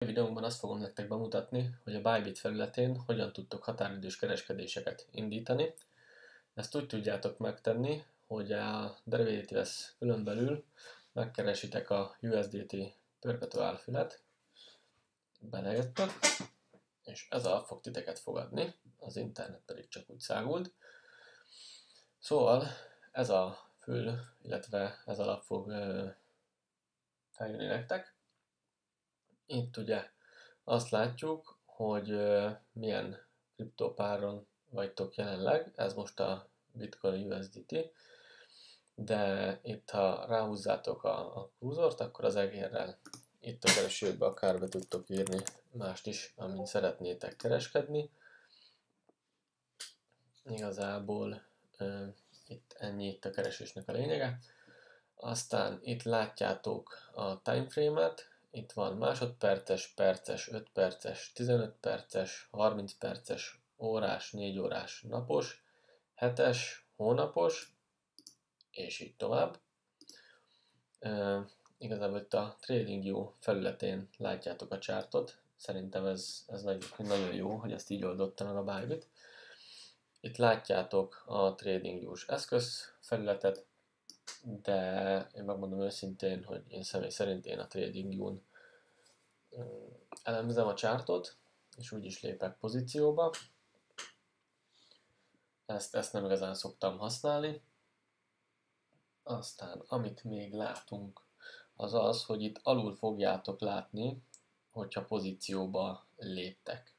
A videónkban azt fogom nektek bemutatni, hogy a Bybit felületén hogyan tudtok határidős kereskedéseket indítani. Ezt úgy tudjátok megtenni, hogy a Derivatives fülön belül megkeresitek a USDT Perpetual fület, belejöttök, és ez alatt fog titeket fogadni, az internet pedig csak úgy száguld. Szóval ez a fül, illetve ez alap fog feljönni nektek. Itt ugye azt látjuk, hogy milyen kriptopáron vagytok jelenleg, ez most a Bitcoin USDT, de itt ha ráhúzzátok a kurzort, akkor az egérrel itt a keresőbe akár be tudtok írni mást is, amint szeretnétek kereskedni. Igazából itt ennyi itt a keresésnek a lényege. Aztán itt látjátok a timeframe-et, itt van másodperces, perces, 5 perces, 15 perces, 30 perces, órás, 4 órás, napos, hetes, hónapos, és így tovább. Igazából itt a TradingView felületén látjátok a chartot, szerintem ez nagyon jó, hogy ezt így oldotta meg a Bybit. Itt látjátok a TradingView-s eszköz felületet, de én megmondom őszintén, hogy én személy szerint én a TradingView-n elemzem a chartot, és úgy is lépek pozícióba. Ezt nem igazán szoktam használni. Aztán amit még látunk, az az, hogy itt alul fogjátok látni, hogyha pozícióba léptek.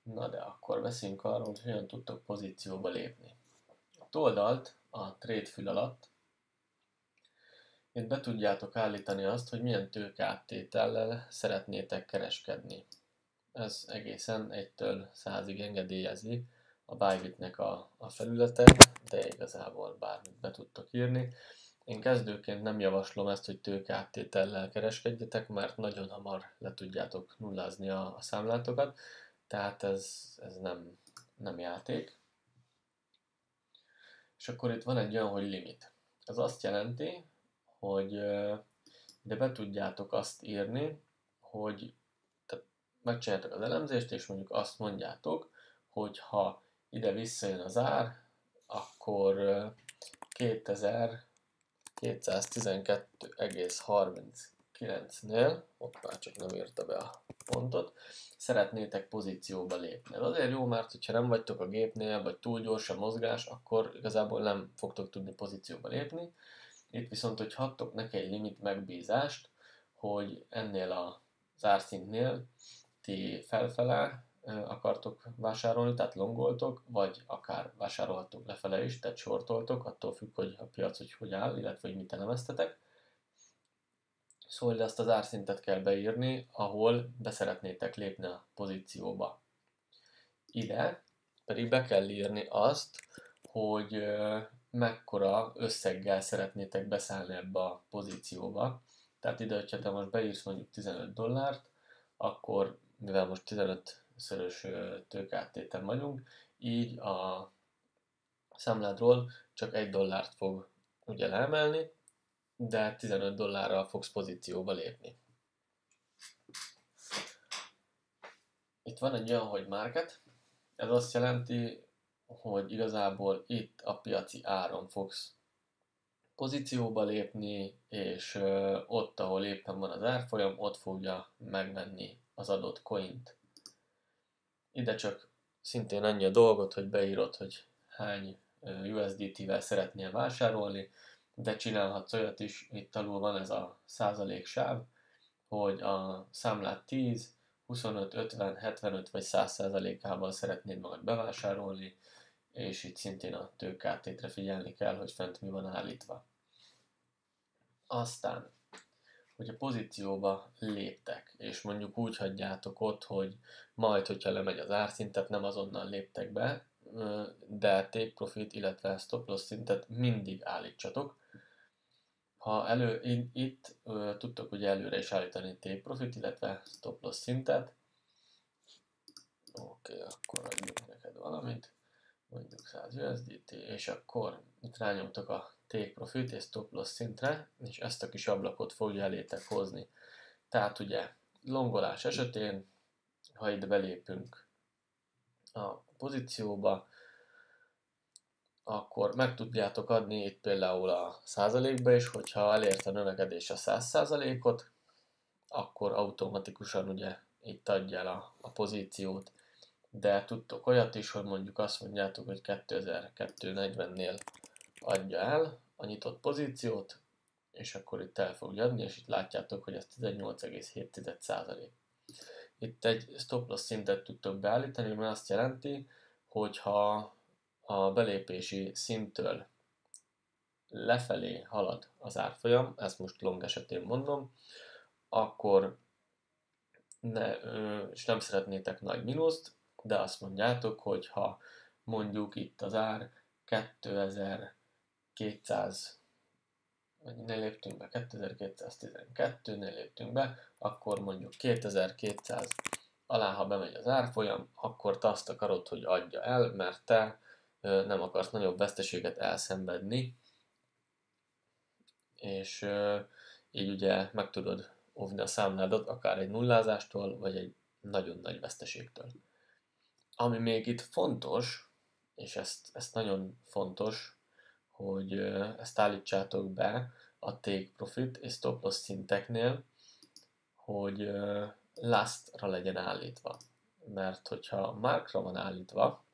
Na de akkor beszéljünk arról, hogy hogyan tudtok pozícióba lépni. A oldalt a trade fül alatt itt be tudjátok állítani azt, hogy milyen tőkeáttétellel szeretnétek kereskedni. Ez egészen 1-től 100-ig engedélyezi a Bybitnek a felülete, de igazából bármit be tudtok írni. Én kezdőként nem javaslom ezt, hogy tőkeáttétellel kereskedjetek, mert nagyon hamar le tudjátok nullázni a számlátokat, tehát ez nem játék. És akkor itt van egy olyan, hogy limit. Ez azt jelenti, hogy ide be tudjátok azt írni, hogy megcsináljátok az elemzést, és mondjuk azt mondjátok, hogy ha ide visszajön az ár, akkor 2212,39-nél, hoppá, csak nem írta be a pontot, szeretnétek pozícióba lépni. Ez azért jó, mert ha nem vagytok a gépnél, vagy túl gyors a mozgás, akkor igazából nem fogtok tudni pozícióba lépni. Itt viszont, hogy adtok neki egy limit megbízást, hogy ennél az árszintnél ti felfele akartok vásárolni, tehát longoltok, vagy akár vásárolhatok lefele is, tehát shortoltok, attól függ, hogy a piac hogy áll, illetve hogy mit elemeztetek. Szóval azt az árszintet kell beírni, ahol beszeretnétek lépni a pozícióba. Ide pedig be kell írni azt, hogy mekkora összeggel szeretnétek beszállni ebbe a pozícióba. Tehát ide, hogyha te most beírsz mondjuk $15, akkor mivel most 15-szörös tőkeáttéten vagyunk, így a számládról csak $1 fog ugye leemelni, de $15-ral fogsz pozícióba lépni. Itt van egy olyan, hogy market, ez azt jelenti, hogy igazából itt a piaci áron fogsz pozícióba lépni, és ott, ahol éppen van az árfolyam, ott fogja megvenni az adott coint. Ide csak szintén annyi a dolgot, hogy beírod, hogy hány USDT-vel szeretnél vásárolni, de csinálhatsz olyat is, itt alul van ez a százaléksáv, hogy a számlát 10, 25, 50, 75 vagy 100%-ával szeretnéd magad bevásárolni, és itt szintén a tőkeáttétre figyelni kell, hogy fent mi van állítva. Aztán, hogyha pozícióba léptek, és mondjuk úgy hagyjátok ott, hogy majd, hogyha lemegy az árszintet, nem azonnal léptek be, de take profit, illetve stop loss szintet mindig állítsatok. Ha itt tudtok ugye előre is állítani take profit, illetve stop loss szintet. Oké, akkor adjuk neked valamit, mondjuk 100 USDT, és akkor itt rányomtok a take profit és stop loss szintre, és ezt a kis ablakot fogja elétek hozni. Tehát ugye longolás esetén, ha itt belépünk a pozícióba, akkor meg tudjátok adni itt például a százalékba is, hogyha elért a növekedés a 100%-ot, akkor automatikusan ugye itt adja el a pozíciót. De tudtok olyat is, hogy mondjuk azt mondjátok, hogy 2240-nél adja el a nyitott pozíciót, és akkor itt el fogja adni, és itt látjátok, hogy ez 18,7%. Itt egy stop loss szintet tudtok beállítani, mert azt jelenti, hogy ha a belépési szinttől lefelé halad az árfolyam, ezt most long esetén mondom, akkor és nem szeretnétek nagy mínuszt, de azt mondjátok, hogy ha mondjuk itt az ár 2200, ne léptünk be, 2212-nél léptünk be, akkor mondjuk 2200 alá, ha bemegy az árfolyam, akkor te azt akarod, hogy adja el, mert te nem akarsz nagyobb veszteséget elszenvedni, és így ugye meg tudod óvni a számládat akár egy nullázástól, vagy egy nagyon nagy veszteségtől. Ami még itt fontos, és ezt nagyon fontos, hogy ezt állítsátok be a take profit és stop loss szinteknél, hogy last-ra legyen állítva. Mert hogyha markra van állítva,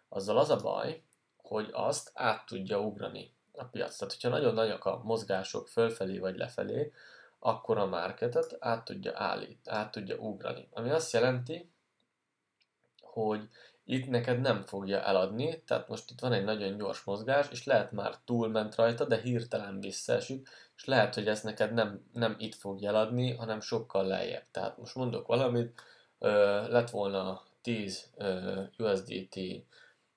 azzal az a baj, hogy azt át tudja ugrani a piac. Tehát, hogyha nagyon nagyok a mozgások fölfelé vagy lefelé, akkor a marketet át tudja ugrani. Ami azt jelenti, hogy itt neked nem fogja eladni, tehát most itt van egy nagyon gyors mozgás, és lehet már túlment rajta, de hirtelen visszaesik, és lehet, hogy ezt neked nem itt fogja eladni, hanem sokkal lejjebb. Tehát most mondok valamit, lett volna 10 USDT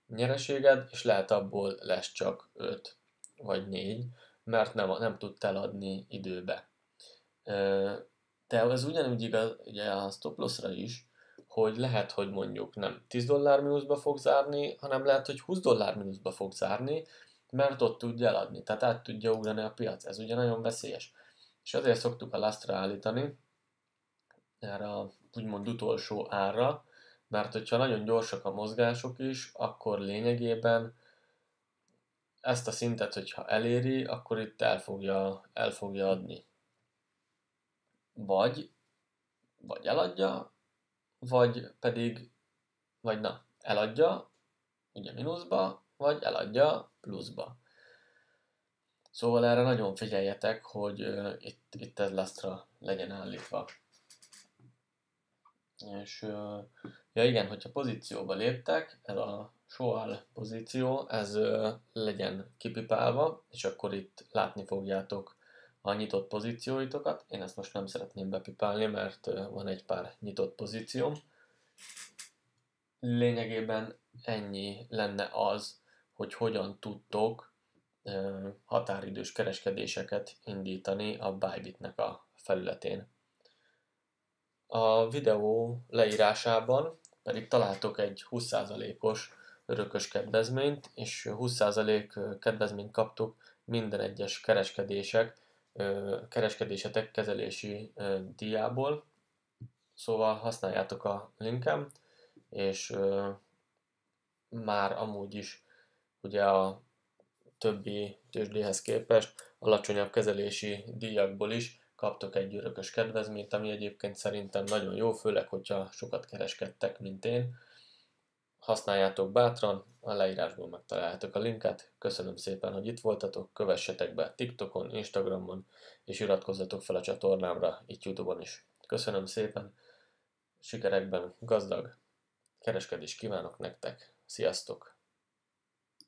nyereséged, és lehet abból lesz csak 5 vagy 4, mert nem tudtál eladni időbe. De ez ugyanúgy igaz ugye a stop lossra is, hogy lehet, hogy mondjuk nem $10 mínuszba fog zárni, hanem lehet, hogy $20 mínuszba fog zárni, mert ott tudja eladni, tehát át tudja ugrani a piac. Ez ugye nagyon veszélyes. És azért szoktuk a lastra állítani, erre a úgymond utolsó árra, mert hogyha nagyon gyorsak a mozgások is, akkor lényegében ezt a szintet, hogyha eléri, akkor itt el fogja adni. Vagy eladja, vagy eladja, ugye mínuszba, vagy eladja pluszba. Szóval erre nagyon figyeljetek, hogy itt ez lastra legyen állítva. És ja igen, hogyha pozícióba léptek, ez a show pozíció, ez legyen kipipálva, és akkor itt látni fogjátok a nyitott pozícióitokat. Én ezt most nem szeretném bepipálni, mert van egy pár nyitott pozícióm. Lényegében ennyi lenne az, hogy hogyan tudtok határidős kereskedéseket indítani a Bybitnek a felületén. A videó leírásában pedig találtok egy 20%-os örökös kedvezményt, és 20% kedvezményt kaptok minden egyes kereskedésetek kezelési díjából. Szóval használjátok a linkem, és már amúgy is ugye a többi tőzsdéhez képest alacsonyabb kezelési díjakból is kaptok egy örökös kedvezményt, ami egyébként szerintem nagyon jó, főleg, hogyha sokat kereskedtek, mint én. Használjátok bátran, a leírásból megtaláljátok a linket. Köszönöm szépen, hogy itt voltatok, kövessetek be TikTokon, Instagramon, és iratkozzatok fel a csatornámra, itt YouTube-on is. Köszönöm szépen, sikerekben gazdag kereskedést kívánok nektek, sziasztok!